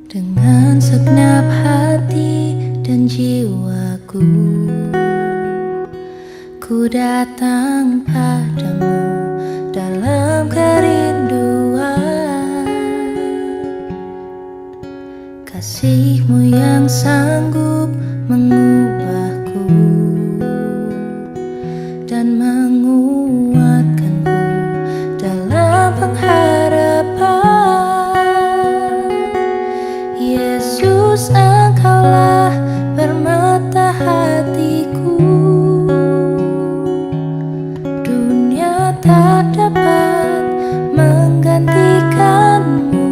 Dengan segenap hati dan jiwaku, ku datang padamu dalam kerinduan. Kasih-Mu yang sanggup mengubahku dan menguatkanku dalam pengharapan. Yesus, Engkaulah permata hatiku, dunia tak dapat menggantikanmu.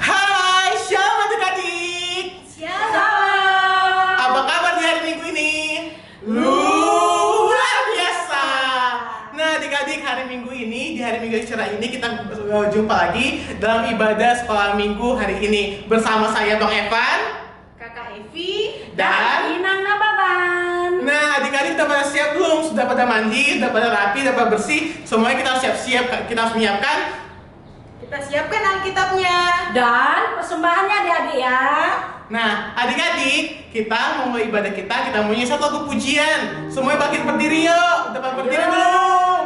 Hai, shalom adik-adik. Shalom. Apa kabar di hari Minggu ini? Luar biasa. Nah, adik-adik, hari Minggu ini, di hari Minggu cerah ini kita jumpa lagi dalam ibadah sekolah Minggu hari ini bersama saya Bang Evan, Kakak Evi dan Inang Nababan. nah, adik-adik udah pada siap belum? Sudah pada mandi, sudah pada rapi, sudah pada bersih. Semuanya kita harus siap-siap, kita harus menyiapkan. Kita siapkan Alkitabnya dan persembahannya adik-adik ya. Nah, adik-adik, kita mau mulai ibadah kita mau nyanyi satu lagu pujian. Semuanya bangkit berdiri yuk. Udah pada berdiri belum?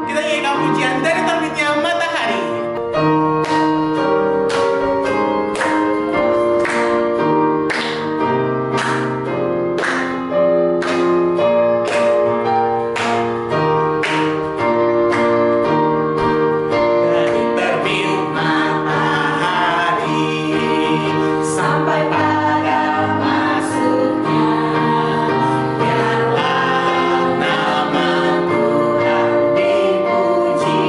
Kita nyanyikan pujian dari terbitnya matahari. Dari terbit matahari sampai pada masuknya, biarlah nama Tuhan dipuji.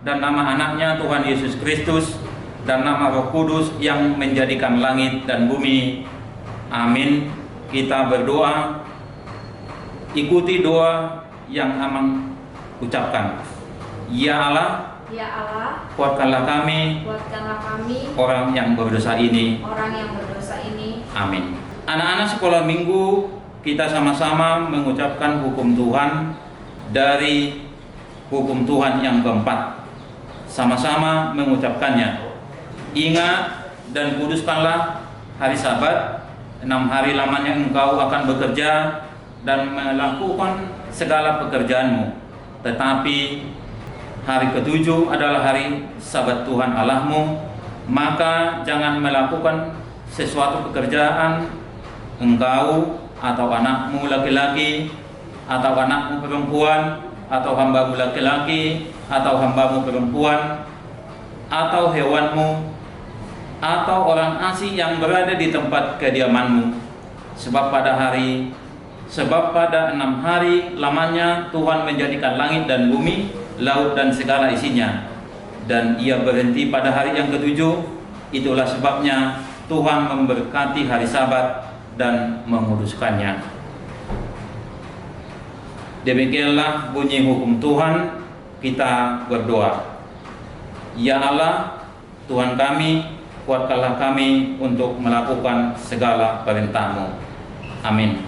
dan nama anaknya Tuhan Yesus Kristus dan nama Roh Kudus yang menjadikan langit dan bumi. Amin. Kita berdoa, ikuti doa yang Amang ucapkan. Ya Allah, Ya Allah, kuatkanlah kami, orang yang berdosa ini. Amin. Anak-anak sekolah minggu, kita sama-sama mengucapkan hukum Tuhan dari hukum Tuhan yang keempat. Sama-sama mengucapkannya. Ingat dan kuduskanlah hari Sabat, 6 hari lamanya engkau akan bekerja dan melakukan segala pekerjaanmu. Tetapi hari ketujuh adalah hari Sabat Tuhan Allahmu, maka jangan melakukan sesuatu pekerjaan engkau atau anakmu laki-laki atau anakmu perempuan atau hambamu laki-laki atau hambamu perempuan atau hewanmu atau orang asing yang berada di tempat kediamanmu, sebab pada 6 hari lamanya Tuhan menjadikan langit dan bumi, laut dan segala isinya, dan ia berhenti pada hari yang ketujuh. Itulah sebabnya Tuhan memberkati hari Sabat dan menguduskannya. Demikianlah bunyi hukum Tuhan. Kita berdoa. Ya Allah, Tuhan kami, kuatkanlah kami untuk melakukan segala perintah-Mu. Amin.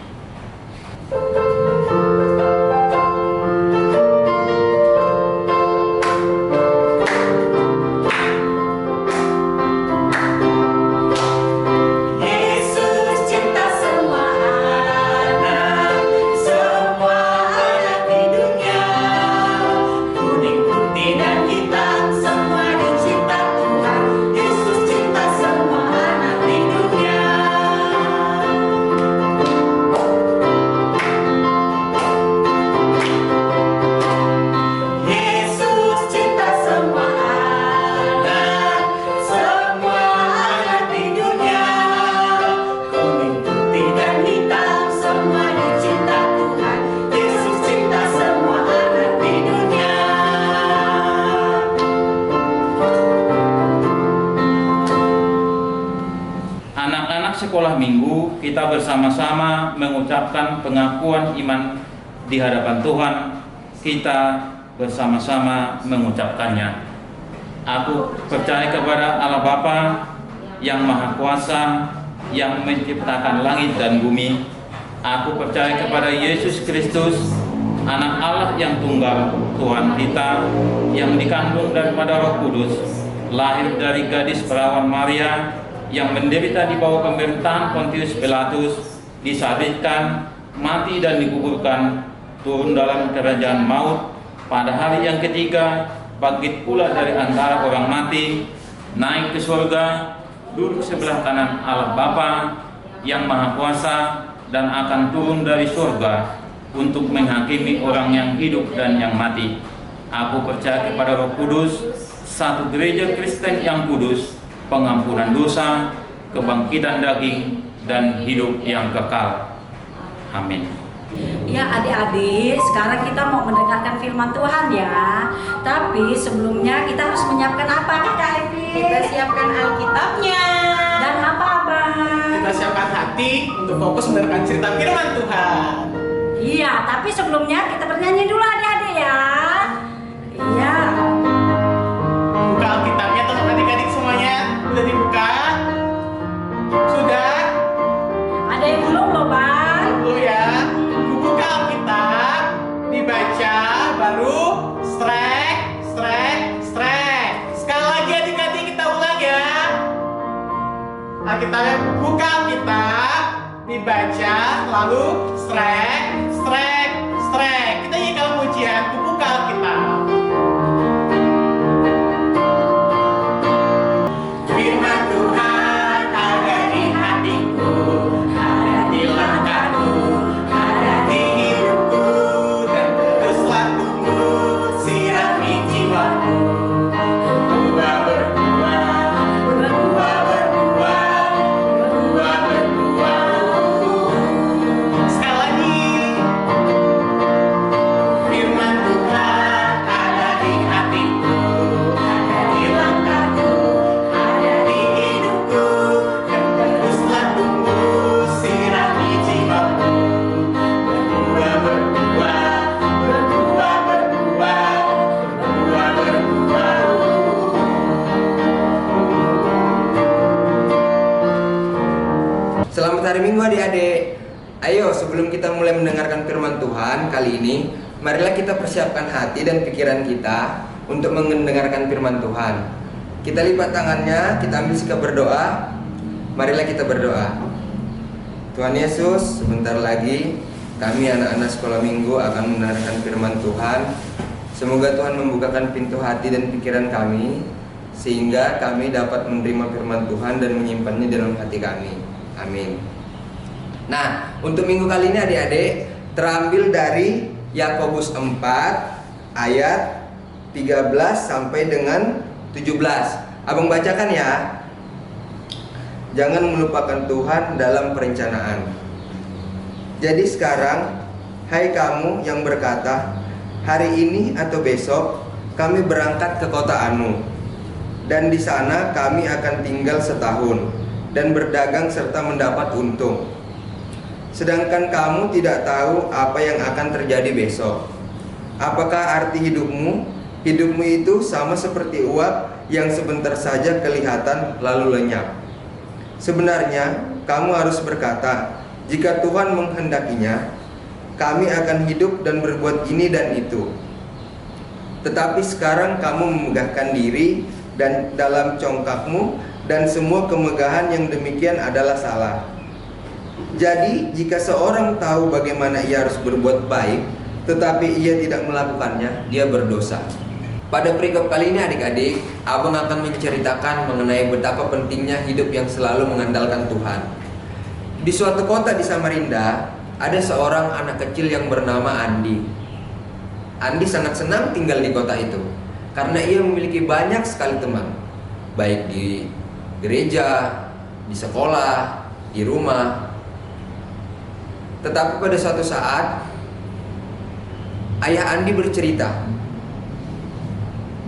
Sekolah minggu, kita bersama-sama mengucapkan pengakuan iman di hadapan Tuhan. Kita bersama-sama mengucapkannya. Aku percaya kepada Allah Bapa yang Maha Kuasa, yang menciptakan langit dan bumi. Aku percaya kepada Yesus Kristus, Anak Allah yang tunggal, Tuhan kita, yang dikandung daripada Roh Kudus, lahir dari gadis perawan Maria, yang menderita di bawah pemerintahan Pontius Pilatus, disalibkan, mati dan dikuburkan, turun dalam kerajaan maut, pada hari yang ketiga bangkit pula dari antara orang mati, naik ke surga, duduk sebelah kanan Allah Bapa yang Maha Kuasa, dan akan turun dari surga untuk menghakimi orang yang hidup dan yang mati. Aku percaya kepada Roh Kudus, satu gereja Kristen yang kudus, pengampunan dosa, kebangkitan daging, dan hidup yang kekal. Amin. Ya adik-adik, sekarang kita mau mendengarkan firman Tuhan ya. Tapi sebelumnya kita harus menyiapkan apa Kak Evi? Kita siapkan Alkitabnya. Dan apa Abang? Kita siapkan hati untuk fokus mendengarkan cerita firman Tuhan. Iya, tapi sebelumnya kita bernyanyi dulu adik-adik ya. Iya. Buka Alkitabnya teman adik-adik semuanya. Sudah dibuka? Sudah? Ada yang belum loh Bang? Dulu ya. Buka Alkitab, dibaca, baru strek. Sekali lagi adik-adik kita ulang ya. Alkitabnya buka Alkitab, dibaca, lalu strek. Kita nyanyi kalau pujian, buka Alkitab. Firman Tuhan ada di hatiku, ada di langkahku, ada di hidupku, dan teruslah tumbuh, sirami jiwaku. Sekali lagi. Selamat hari Minggu adik-adik. Ayo sebelum kita mulai mendengarkan firman Tuhan kali ini, marilah kita persiapkan hati dan pikiran kita untuk mendengarkan firman Tuhan. Kita lipat tangannya, kita ambil sikap berdoa. Marilah kita berdoa. Tuhan Yesus, sebentar lagi kami anak-anak sekolah minggu akan mendengarkan firman Tuhan. Semoga Tuhan membukakan pintu hati dan pikiran kami, sehingga kami dapat menerima firman Tuhan dan menyimpannya dalam hati kami. Amin. Nah, untuk minggu kali ini adik-adik terambil dari Yakobus 4 ayat 13 sampai dengan 17. Abang bacakan ya. Jangan melupakan Tuhan dalam perencanaan. Jadi sekarang, hai kamu yang berkata, hari ini atau besok kami berangkat ke kota Anu, dan di sana kami akan tinggal setahun dan berdagang serta mendapat untung. Sedangkan kamu tidak tahu apa yang akan terjadi besok. Apakah arti hidupmu? Hidupmu itu sama seperti uap yang sebentar saja kelihatan lalu lenyap. Sebenarnya kamu harus berkata, jika Tuhan menghendakinya, kami akan hidup dan berbuat ini dan itu. Tetapi sekarang kamu memegahkan diri dan dalam congkakmu, dan semua kemegahan yang demikian adalah salah. Jadi jika seorang tahu bagaimana ia harus berbuat baik, tetapi ia tidak melakukannya, dia berdosa. Pada perikop kali ini adik-adik, abang akan menceritakan mengenai betapa pentingnya hidup yang selalu mengandalkan Tuhan. Di suatu kota di Samarinda, ada seorang anak kecil yang bernama Andi. Andi sangat senang tinggal di kota itu, karena ia memiliki banyak sekali teman, baik di gereja, di sekolah, di rumah. Tetapi pada suatu saat ayah Andi bercerita,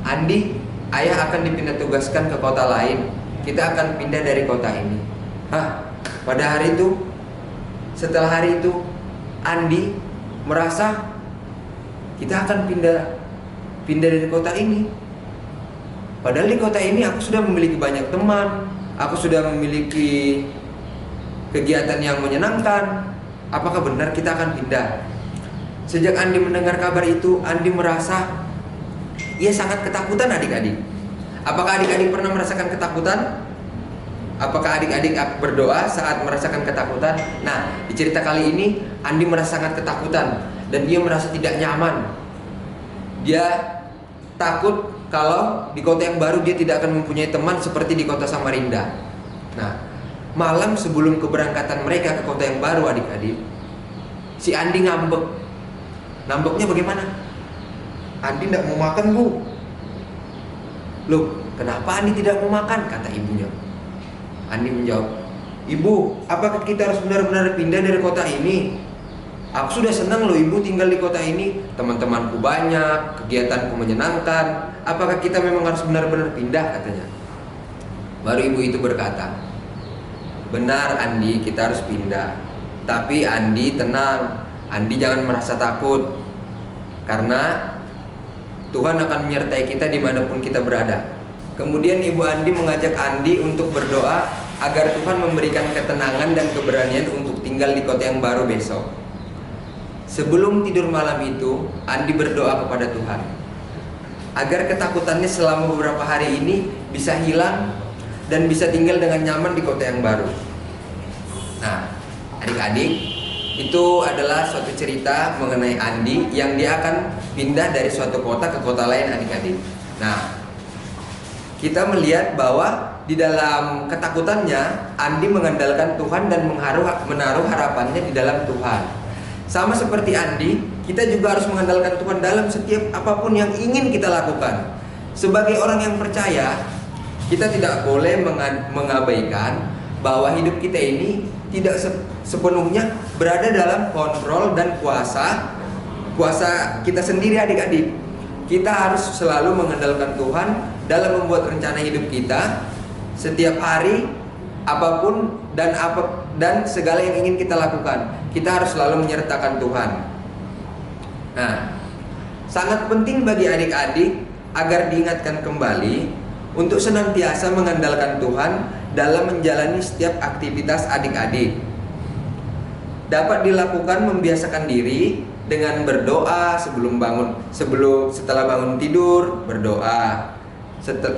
Andi, ayah akan dipindah tugaskan ke kota lain. Kita akan pindah dari kota ini. Pada hari itu, setelah hari itu, Andi merasa kita akan pindah dari kota ini. Padahal di kota ini aku sudah memiliki banyak teman, aku sudah memiliki kegiatan yang menyenangkan. Apakah benar kita akan pindah? Sejak Andi mendengar kabar itu, Andi merasa ia sangat ketakutan adik-adik. Apakah adik-adik pernah merasakan ketakutan? Apakah adik-adik berdoa saat merasakan ketakutan? Nah, di cerita kali ini Andi merasa sangat ketakutan dan dia merasa tidak nyaman. Dia takut kalau di kota yang baru dia tidak akan mempunyai teman seperti di kota Samarinda. Nah, malam sebelum keberangkatan mereka ke kota yang baru adik-adik, si Andi ngambek. Ngambeknya bagaimana? Andi tidak mau makan, Bu. Loh, kenapa Andi tidak mau makan? Kata ibunya. Andi menjawab, Ibu, apakah kita harus benar-benar pindah dari kota ini? Aku sudah senang loh Ibu tinggal di kota ini. Teman-temanku banyak, kegiatanku menyenangkan. Apakah kita memang harus benar-benar pindah? Katanya. Baru ibu itu berkata, benar Andi, kita harus pindah. Tapi Andi tenang, Andi jangan merasa takut, karena Tuhan akan menyertai kita dimanapun kita berada. Kemudian ibu Andi mengajak Andi untuk berdoa agar Tuhan memberikan ketenangan dan keberanian untuk tinggal di kota yang baru besok. Sebelum tidur malam itu, Andi berdoa kepada Tuhan agar ketakutannya selama beberapa hari ini bisa hilang dan bisa tinggal dengan nyaman di kota yang baru. Nah, adik-adik, itu adalah suatu cerita mengenai Andi yang dia akan pindah dari suatu kota ke kota lain adik-adik. Nah, kita melihat bahwa di dalam ketakutannya Andi mengandalkan Tuhan dan menaruh harapannya di dalam Tuhan. Sama seperti Andi, kita juga harus mengandalkan Tuhan dalam setiap apapun yang ingin kita lakukan. Sebagai orang yang percaya, kita tidak boleh mengabaikan bahwa hidup kita ini tidak sepenuhnya berada dalam kontrol dan kuasa kita sendiri adik-adik. Kita harus selalu mengandalkan Tuhan dalam membuat rencana hidup kita setiap hari, apapun dan segala yang ingin kita lakukan. Kita harus selalu menyertakan Tuhan. Nah, sangat penting bagi adik-adik agar diingatkan kembali untuk senantiasa mengandalkan Tuhan dalam menjalani setiap aktivitas adik-adik. dapat dilakukan membiasakan diri dengan berdoa setelah bangun tidur, berdoa.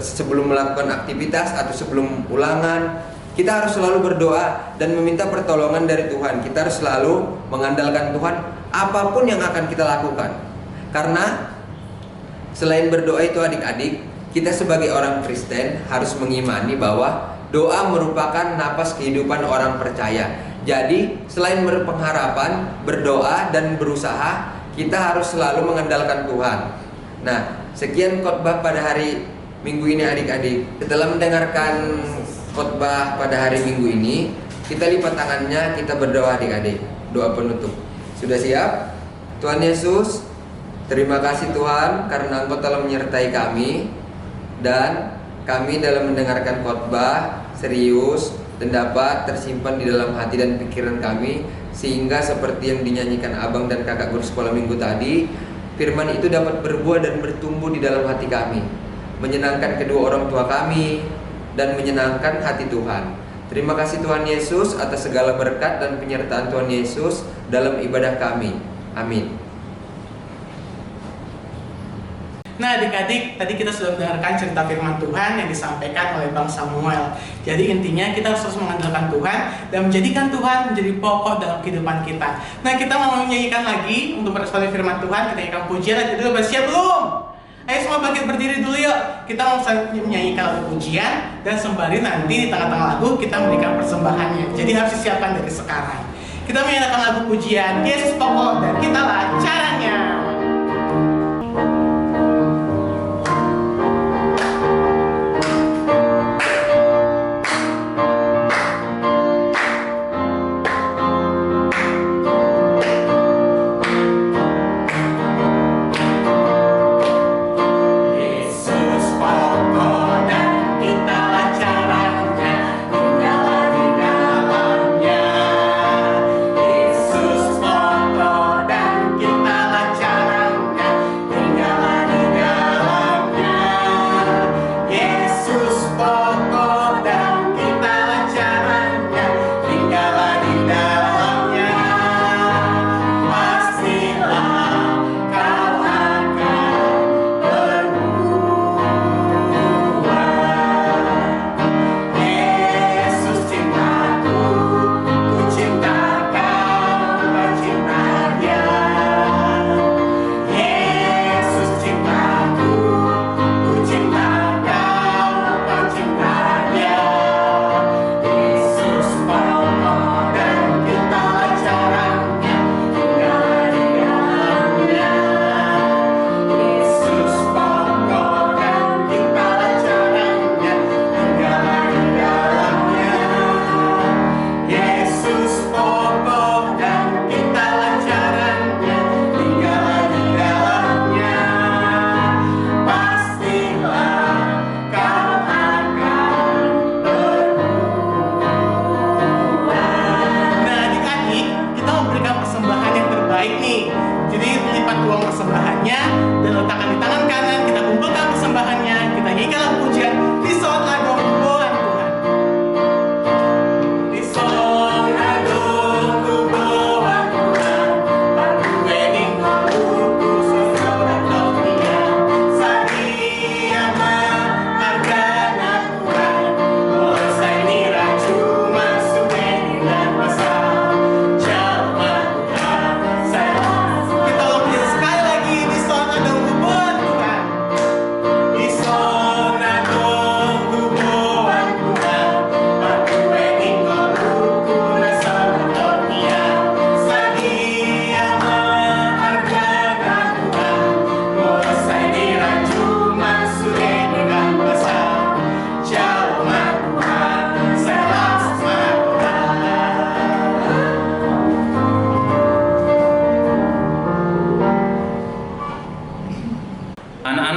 Sebelum melakukan aktivitas atau sebelum ulangan, kita harus selalu berdoa dan meminta pertolongan dari Tuhan. Kita harus selalu mengandalkan Tuhan apapun yang akan kita lakukan. Karena selain berdoa itu adik-adik, kita sebagai orang Kristen harus mengimani bahwa doa merupakan napas kehidupan orang percaya. Jadi selain berpengharapan, berdoa dan berusaha, kita harus selalu mengandalkan Tuhan. Nah, sekian khotbah pada hari Minggu ini adik-adik. Setelah mendengarkan khotbah pada hari Minggu ini, kita lipat tangannya, kita berdoa adik-adik. Doa penutup. Sudah siap? Tuhan Yesus, terima kasih Tuhan karena Engkau telah menyertai kami, dan kami dalam mendengarkan khotbah serius dan dapat tersimpan di dalam hati dan pikiran kami, sehingga seperti yang dinyanyikan abang dan kakak guru sekolah minggu tadi, firman itu dapat berbuah dan bertumbuh di dalam hati kami, menyenangkan kedua orang tua kami dan menyenangkan hati Tuhan. Terima kasih Tuhan Yesus atas segala berkat dan penyertaan Tuhan Yesus dalam ibadah kami. Amin. Nah adik-adik, tadi kita sudah mendengarkan cerita firman Tuhan yang disampaikan oleh Bang Samuel. Jadi intinya kita harus terus mengandalkan Tuhan dan menjadikan Tuhan menjadi pokok dalam kehidupan kita. Nah kita mau menyanyikan lagi untuk meresponi firman Tuhan, kita nyanyikan pujian. Jadi udah siap belum? Ayo semua bangkit berdiri dulu yuk. Kita mau menyanyikan lagu pujian, dan sembari nanti di tengah-tengah lagu kita memberikan persembahannya. Jadi harus disiapkan dari sekarang. Kita menyanyikan lagu pujian, Yesus pokok dan kitalah caranya.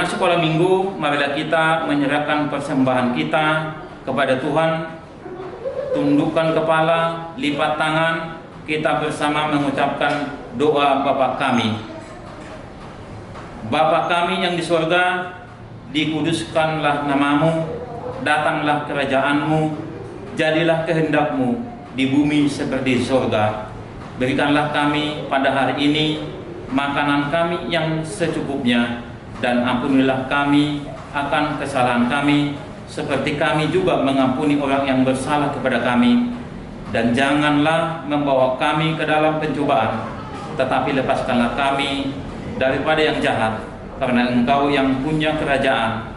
Sekolah minggu, marilah kita menyerahkan persembahan kita kepada Tuhan. Tundukkan kepala, lipat tangan, kita bersama mengucapkan doa Bapa kami. Bapa kami yang di surga, dikuduskanlah namamu, datanglah kerajaanmu, jadilah kehendakmu di bumi seperti di surga. Berikanlah kami pada hari ini makanan kami yang secukupnya, dan ampunilah kami akan kesalahan kami, seperti kami juga mengampuni orang yang bersalah kepada kami. Dan janganlah membawa kami ke dalam pencobaan, tetapi lepaskanlah kami daripada yang jahat, karena Engkau yang punya kerajaan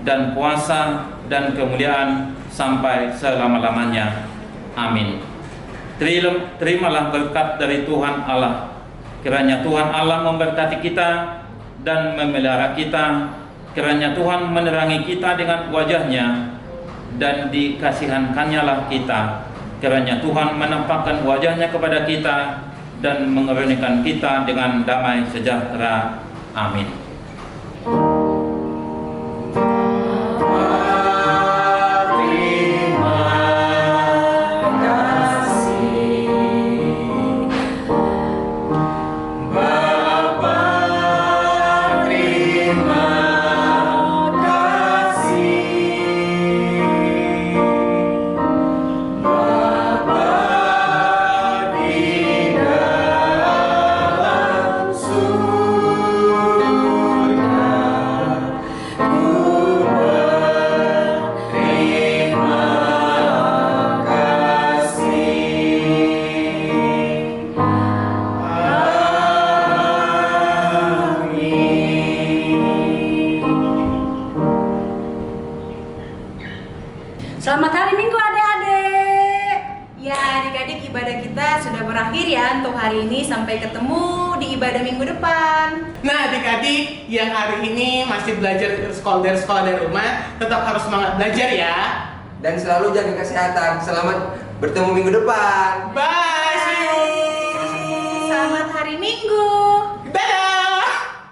dan kuasa dan kemuliaan sampai selama-lamanya. Amin. Terimalah berkat dari Tuhan Allah. Kiranya Tuhan Allah memberkati kita dan memelihara kita. Kiranya Tuhan menerangi kita dengan wajah-Nya dan dikasihankannya lah kita. Kiranya Tuhan menampakkan wajah-Nya kepada kita dan mengerunikan kita dengan damai sejahtera. Amin. Selamat hari Minggu adik-adik. Ya adik-adik, ibadah kita sudah berakhir ya untuk hari ini. Sampai ketemu di ibadah minggu depan. Nah adik-adik yang hari ini masih belajar dari sekolah dari rumah, tetap harus semangat belajar ya. Dan selalu jaga kesehatan. Selamat bertemu minggu depan. Bye.